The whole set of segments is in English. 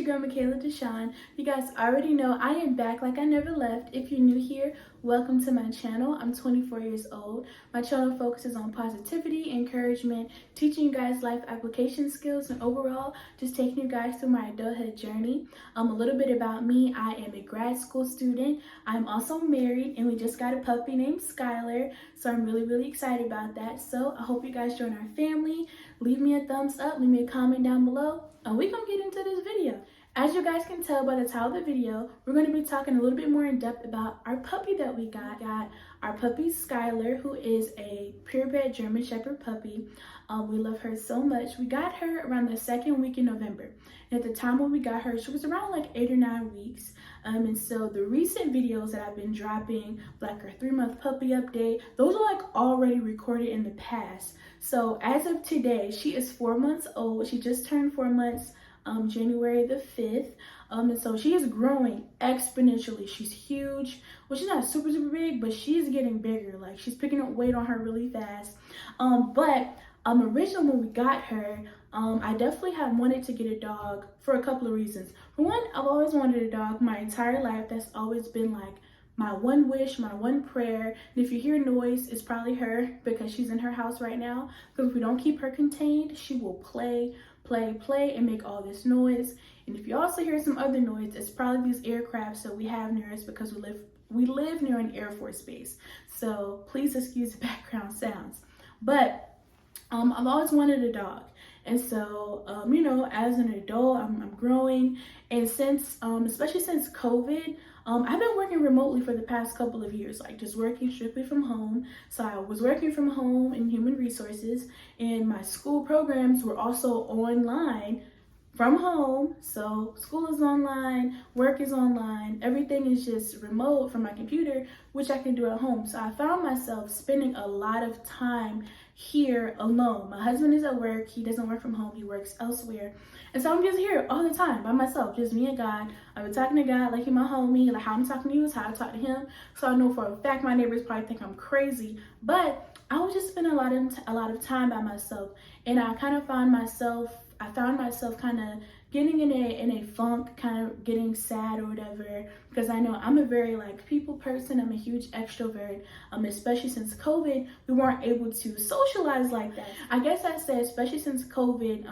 girl Michaela Deshawn. You guys already know I am back like I never left. If you're new here, welcome to my channel. I'm 24 years old. My channel focuses on positivity, encouragement, teaching you guys life application skills, and overall just taking you guys through my adulthood journey. A little bit about me: I am a grad school student. I'm also married, and we just got a puppy named Skylar, so I'm really excited about that. So I hope you guys join our family. Leave me a thumbs up, leave me a comment down below, and we're gonna get into this video. As you guys can tell by the title of the video, we're going to be talking a little bit more in depth about our puppy that we got. Our puppy Skylar, who is a purebred German Shepherd puppy. We love her so much. We got her around the second week in November. And at the time when we got her, she was around like 8 or 9 weeks. And so the recent videos that I've been dropping, like our 3-month puppy update, those are like already recorded in the past. So as of today, she is 4 months old. She just turned 4 months January the 5th. And so she is growing exponentially. She's huge. Well, she's not super big, but she's getting bigger. Like, she's picking up weight on her really fast. But originally when we got her, I definitely had wanted to get a dog for a couple of reasons. For one, I've always wanted a dog my entire life. That's always been like my one wish, my one prayer. And if you hear noise, it's probably her, because she's in her house right now. Because if we don't keep her contained, she will play and make all this noise. And if you also hear some other noise, it's probably these aircrafts that we have near us, because we live near an Air Force base. So please excuse the background sounds. But I've always wanted a dog. And so, you know, as an adult, I'm growing. And since, especially since COVID, I've been working remotely for the past couple of years, like just working strictly from home. So I was working from home in human resources, and my school programs were also online from home. So school is online, work is online, everything is just remote from my computer, which I can do at home. So I found myself spending a lot of time here alone. My husband is at work. He doesn't work from home. He works elsewhere. And so I'm just here all the time by myself, just me and God. I've been talking to God like he's my homie. Like how I'm talking to you is how I talk to him. So I know for a fact my neighbors probably think I'm crazy, but I was just spending a lot of time by myself. And I found myself kind of getting in a funk, kind of getting sad or whatever, because I know I'm a very like people person. I'm a huge extrovert. Especially since COVID, we weren't able to socialize like that. I guess I said especially since COVID,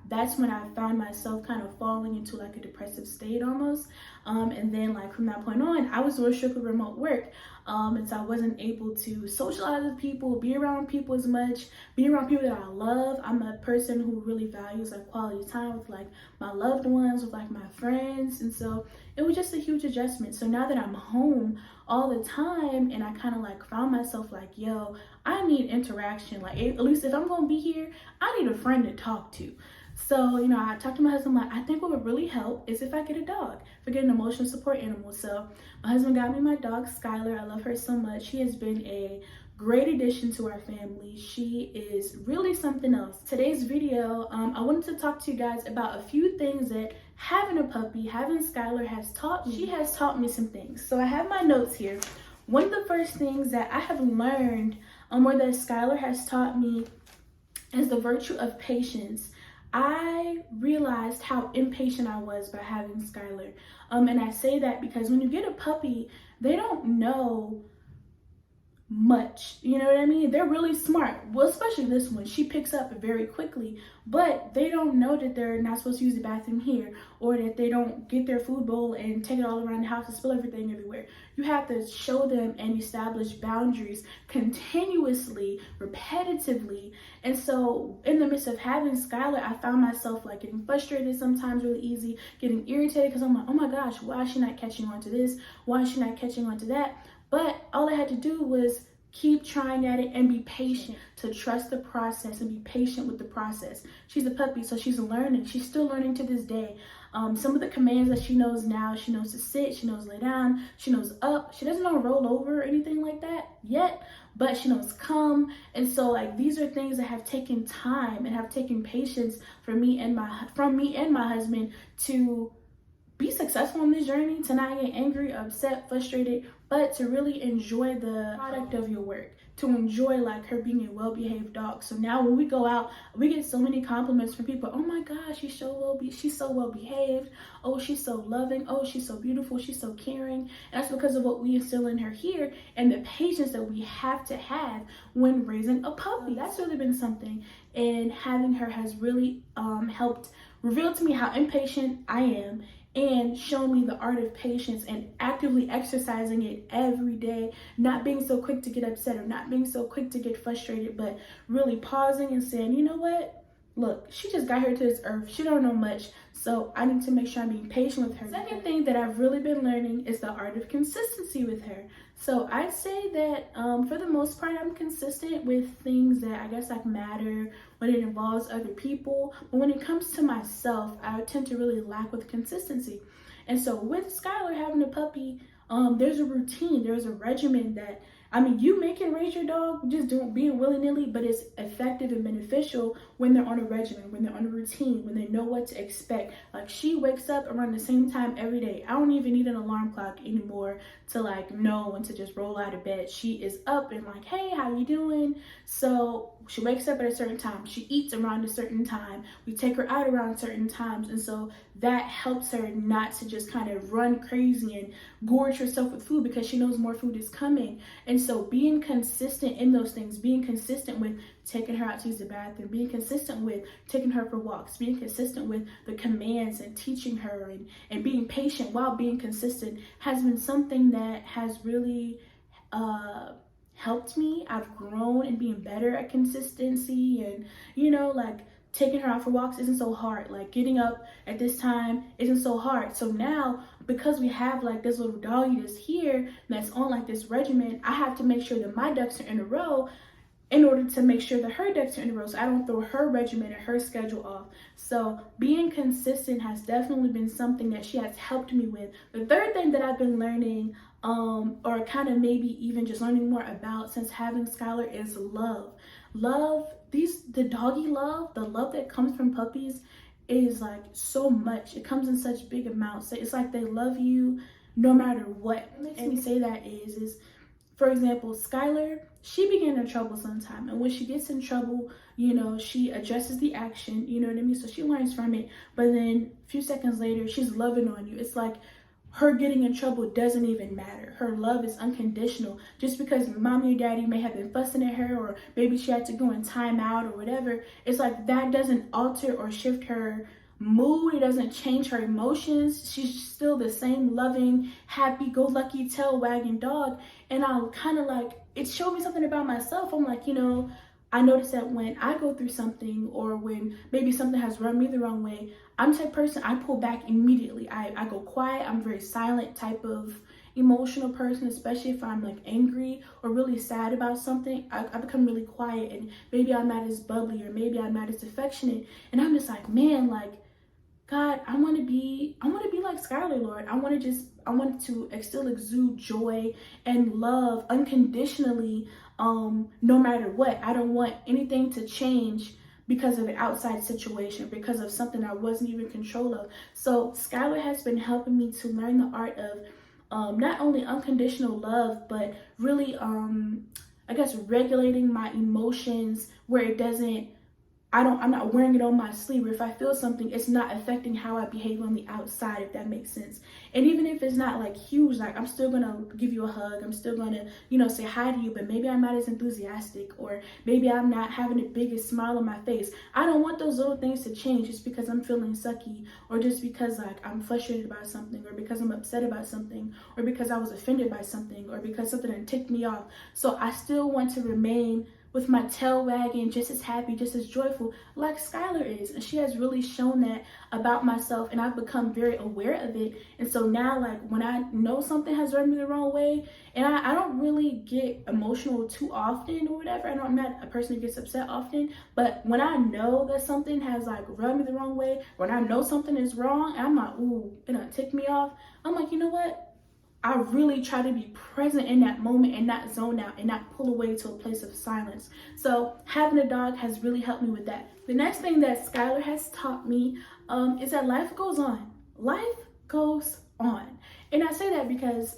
that's when I found myself kind of falling into like a depressive state almost. And then like from that point on, I was doing strictly remote work. And so I wasn't able to socialize with people, be around people as much, be around people that I love. I'm a person who really values like quality time with like my loved ones, with like my friends. And so it was just a huge adjustment. So now that I'm home all the time, and I kind of like found myself like, yo, I need interaction. Like at least if I'm gonna be here, I need a friend to talk to. So, you know, I talked to my husband, like, I think what would really help is if I get a dog, if I get an emotional support animal. So my husband got me my dog, Skylar. I love her so much. She has been a great addition to our family. She is really something else. Today's video, I wanted to talk to you guys about a few things that having a puppy, having Skylar has taught me. She has taught me some things. So I have my notes here. One of the first things that I have learned, or that Skylar has taught me, is the virtue of patience. I realized how impatient I was by having Skylar. And I say that because when you get a puppy, they don't know much, you know what I mean? They're really smart. Well, especially this one, she picks up very quickly, but they don't know that they're not supposed to use the bathroom here, or that they don't get their food bowl and take it all around the house and spill everything everywhere. You have to show them and establish boundaries continuously, repetitively. And so in the midst of having Skylar, I found myself like getting frustrated sometimes really easy, getting irritated, because I'm like, oh my gosh, why is she not catching on to this? Why is she not catching on to that? But all I had to do was keep trying at it and be patient, to trust the process and be patient with the process. She's a puppy, so she's learning. She's still learning to this day. Some of the commands that she knows now: she knows to sit, she knows to lay down, she knows up. She doesn't know to roll over or anything like that yet, but she knows come. And so like these are things that have taken time and have taken patience from me and my husband to be successful in this journey, to not get angry, upset, frustrated but to really enjoy the product of your work, to enjoy like her being a well-behaved dog. So now when we go out, we get so many compliments from people. Oh my gosh, she's so well behaved. Oh, she's so loving. Oh, she's so beautiful. She's so caring. And that's because of what we instill in her here and the patience that we have to have when raising a puppy. That's really been something, and having her has really helped reveal to me how impatient I am, and show me the art of patience and actively exercising it every day, not being so quick to get upset or not being so quick to get frustrated, but really pausing and saying, you know what? Look, she just got here to this earth. She don't know much, so I need to make sure I'm being patient with her. Second thing that I've really been learning is the art of consistency with her. So I'd say that for the most part, I'm consistent with things that I guess like matter when it involves other people. But when it comes to myself, I tend to really lack with consistency. And so with Skylar having a puppy, there's a routine, there's a regimen that, I mean, you can raise your dog just being willy-nilly, but it's effective and beneficial when they're on a regimen, when they're on a routine, when they know what to expect. Like, she wakes up around the same time every day. I don't even need an alarm clock anymore to like know when to just roll out of bed. She is up and like, hey, how you doing? So she wakes up at a certain time. She eats around a certain time. We take her out around certain times. And so that helps her not to just kind of run crazy and gorge herself with food because she knows more food is coming. And so being consistent in those things, being consistent with taking her out to use the bathroom, being consistent with taking her for walks, being consistent with the commands and teaching her and being patient while being consistent has been something that has really helped me. I've grown in being better at consistency, and you know, like taking her out for walks isn't so hard. Like getting up at this time isn't so hard. So now, because we have like this little doggy that's here that's on like this regimen, I have to make sure that my ducks are in a row in order to make sure that her ducks are in a row, so I don't throw her regimen and her schedule off. So being consistent has definitely been something that she has helped me with. The third thing that I've been learning, or kind of maybe even just learning more about since having Skylar, is love. The doggy love, the love that comes from puppies is like so much. It comes in such big amounts. It's like they love you no matter what. What makes me say that is for example, Skylar, she be getting in trouble sometime. And when she gets in trouble, you know, she addresses the action, you know what I mean? So she learns from it. But then a few seconds later, she's loving on you. It's like her getting in trouble doesn't even matter. Her love is unconditional. Just because mommy or daddy may have been fussing at her, or maybe she had to go in timeout or whatever, it's like that doesn't alter or shift her mood. It doesn't change her emotions. She's still the same loving, happy-go-lucky, tail-wagging dog. And I'll kind of like, it showed me something about myself. I'm like, you know, I notice that when I go through something, or when maybe something has rubbed me the wrong way, I'm the type of person, I pull back immediately. I go quiet. I'm a very silent type of emotional person, especially if I'm like angry or really sad about something. I become really quiet, and maybe I'm not as bubbly, or maybe I'm not as affectionate. And I'm just like, man, like, God, I want to be like Skylar, Lord. I want to exude joy and love unconditionally, no matter what. I don't want anything to change because of an outside situation, because of something I wasn't even in control of. So Skylar has been helping me to learn the art of not only unconditional love, but really, I guess, regulating my emotions where it doesn't, I'm not wearing it on my sleeve, or if I feel something, it's not affecting how I behave on the outside, if that makes sense. And even if it's not like huge, like I'm still gonna give you a hug, I'm still gonna, you know, say hi to you, but maybe I'm not as enthusiastic, or maybe I'm not having the biggest smile on my face. I don't want those little things to change just because I'm feeling sucky, or just because like I'm frustrated about something, or because I'm upset about something, or because I was offended by something, or because something had ticked me off. So I still want to remain with my tail wagging, just as happy, just as joyful, like Skylar is. And she has really shown that about myself, and I've become very aware of it. And so now, like, when I know something has rubbed me the wrong way, and I don't really get emotional too often or whatever. I'm not a person who gets upset often, but when I know that something has like rubbed me the wrong way, when I know something is wrong, and I'm like, ooh, it done ticked me off, I'm like, you know what? I really try to be present in that moment and not zone out and not pull away to a place of silence. So having a dog has really helped me with that. The next thing that Skylar has taught me is that life goes on. Life goes on. And I say that because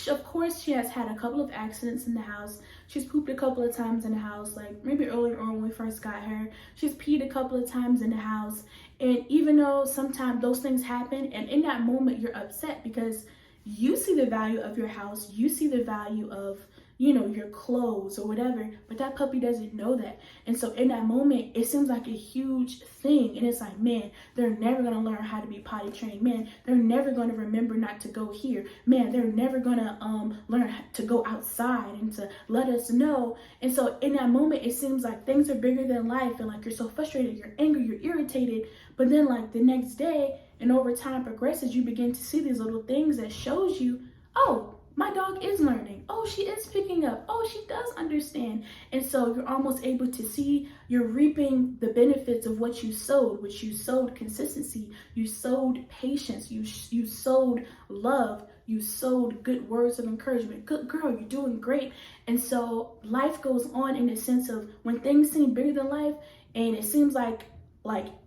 Of course, she has had a couple of accidents in the house. She's pooped a couple of times in the house, like maybe earlier on when we first got her. She's peed a couple of times in the house. And even though sometimes those things happen, and in that moment you're upset because you see the value of your house, you see the value of, you know, your clothes or whatever, but that puppy doesn't know that. And so in that moment, it seems like a huge thing. And it's like, man, they're never going to learn how to be potty trained. Man, they're never going to remember not to go here. Man, they're never going to learn to go outside and to let us know. And so in that moment, it seems like things are bigger than life. And like, you're so frustrated, you're angry, you're irritated. But then like the next day, and over time progresses, you begin to see these little things that shows you, oh, my dog is learning. Oh, she is picking up. Oh, she does understand. And so you're almost able to see you're reaping the benefits of what you sowed, which you sowed consistency, you sowed patience, you sowed love, you sowed good words of encouragement. Good girl, you're doing great. And so life goes on in the sense of when things seem bigger than life and it seems like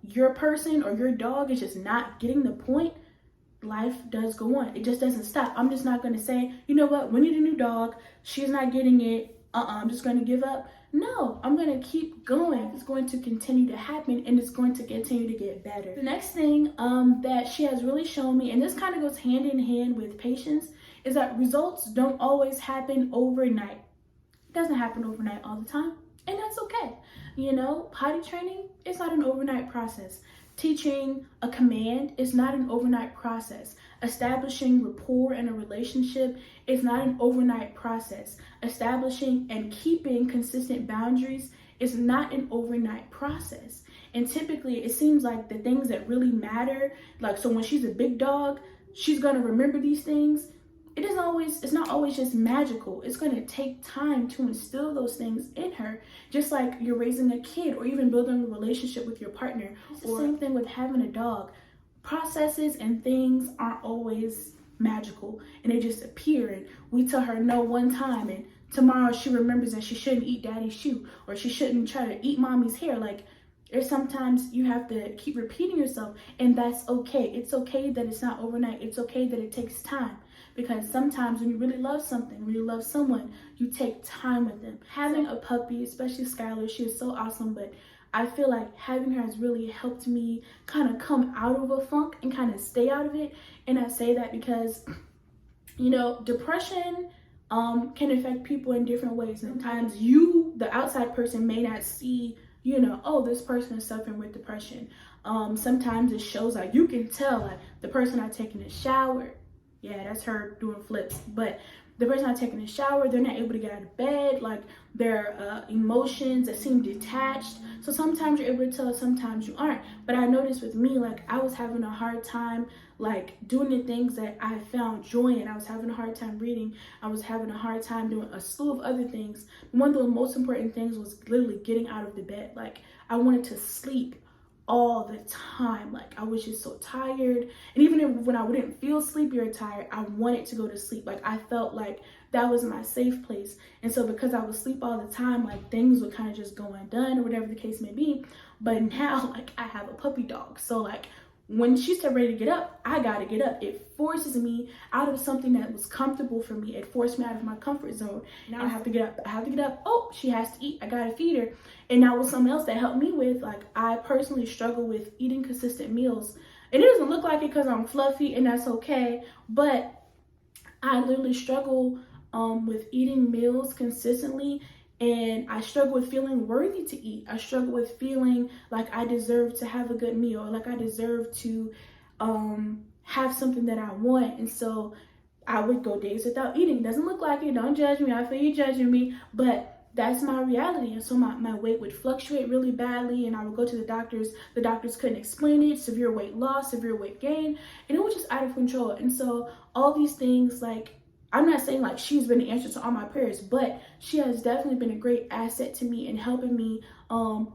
your person or your dog is just not getting the point, life does go on. It just doesn't stop. I'm just not going to say, you know what, we need a new dog. She's not getting it. I'm just going to give up. No, I'm going to keep going. It's going to continue to happen and it's going to continue to get better. The next thing that she has really shown me, and this kind of goes hand in hand with patience, is that results don't always happen overnight. It doesn't happen overnight all the time, and that's okay. You know, potty training is not an overnight process. Teaching a command is not an overnight process. Establishing rapport in a relationship is not an overnight process. Establishing and keeping consistent boundaries is not an overnight process. And typically it seems like the things that really matter, like, so when she's a big dog, she's going to remember these things. It's not always just magical. It's going to take time to instill those things in her, just like you're raising a kid or even building a relationship with your partner. It's the same thing with having a dog. Processes and things aren't always magical and they just appear, and we tell her no one time and tomorrow she remembers that she shouldn't eat daddy's shoe or she shouldn't try to eat mommy's hair. Like, there's sometimes you have to keep repeating yourself, and that's okay. It's okay that it's not overnight. It's okay that it takes time. Because sometimes when you really love something, when you love someone, you take time with them. Having a puppy, especially Skylar, she is so awesome, but I feel like having her has really helped me kind of come out of a funk and kind of stay out of it. And I say that because, you know, depression can affect people in different ways. Sometimes you, the outside person, may not see, you know, oh, this person is suffering with depression. Sometimes it shows, like, you can tell, like, the person not taking a shower. Yeah, that's her doing flips. But the person not taking a shower, they're not able to get out of bed, like their emotions that seem detached. So sometimes you're able to tell, sometimes you aren't. But I noticed with me, like, I was having a hard time, like, doing the things that I found joy in. I was having a hard time reading. I was having a hard time doing a slew of other things. One of the most important things was literally getting out of the bed. Like, I wanted to sleep all the time. Like, I was just so tired, and even when I wouldn't feel sleepy or tired, I wanted to go to sleep. Like, I felt like that was my safe place. And so because I would sleep all the time, like, things would kind of just go undone or whatever the case may be. But now, like, I have a puppy dog, so like, when she's ready to get up, I gotta get up. It forces me out of something that was comfortable for me. It forced me out of my comfort zone. Now I have to get up. I have to get up. Oh, she has to eat. I gotta feed her. And that was something else that helped me with, like, I personally struggle with eating consistent meals. And it doesn't look like it because I'm fluffy, and that's okay. But I literally struggle with eating meals consistently. And I struggle with feeling worthy to eat. I struggle with feeling like I deserve to have a good meal, like I deserve to have something that I want. And so I would go days without eating. It doesn't look like it. Don't judge me. I feel you judging me. But that's my reality. And so my weight would fluctuate really badly. And I would go to the doctors. The doctors couldn't explain it. Severe weight loss, severe weight gain. And it was just out of control. And so all these things, like, I'm not saying like she's been the answer to all my prayers, but she has definitely been a great asset to me in helping me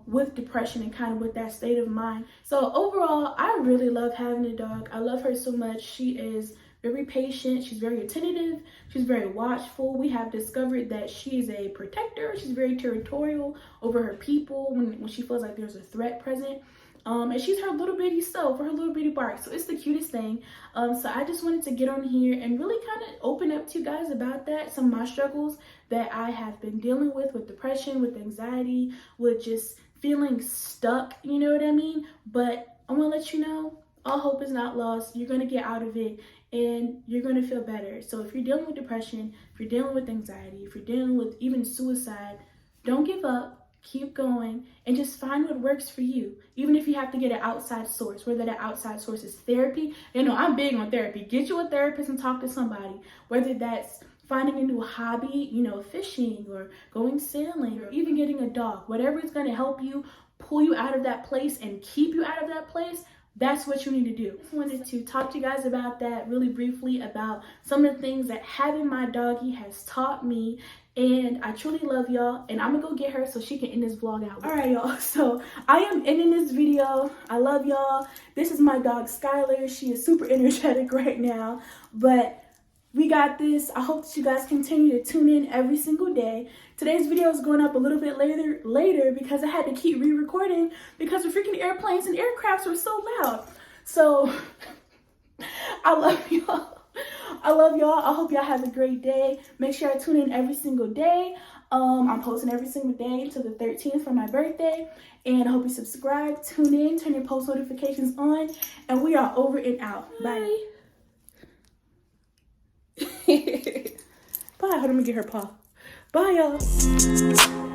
with depression and kind of with that state of mind. So overall, I really love having a dog. I love her so much. She is very patient. She's very attentive. She's very watchful. We have discovered that she is a protector. She's very territorial over her people when she feels like there's a threat present. And she's her little bitty self, or her little bitty bark. So it's the cutest thing. So I just wanted to get on here and really kind of open up to you guys about that. Some of my struggles that I have been dealing with depression, with anxiety, with just feeling stuck, you know what I mean? But I want to let you know, all hope is not lost. You're going to get out of it and you're going to feel better. So if you're dealing with depression, if you're dealing with anxiety, if you're dealing with even suicide, don't give up. Keep going and just find what works for you. Even if you have to get an outside source, whether that outside source is therapy. You know, I'm big on therapy. Get you a therapist and talk to somebody. Whether that's finding a new hobby, you know, fishing or going sailing or even getting a dog. Whatever is going to help you pull you out of that place and keep you out of that place, that's what you need to do. I just wanted to talk to you guys about that really briefly, about some of the things that having my doggy has taught me. And I truly love y'all, and I'm gonna go get her so she can end this vlog out. All right, y'all, so I am ending this video. I love y'all. This is my dog, Skylar. She is super energetic right now, but we got this. I hope that you guys continue to tune in every single day. Today's video is going up a little bit later because I had to keep re-recording because the freaking airplanes and aircrafts were so loud. So I love y'all. I love y'all. I hope y'all have a great day. Make sure I tune in every single day. I'm posting every single day until the 13th for my birthday. And I hope you subscribe, tune in, turn your post notifications on. And we are over and out. Bye. Bye. Hold on, let me get her paw. Bye, y'all.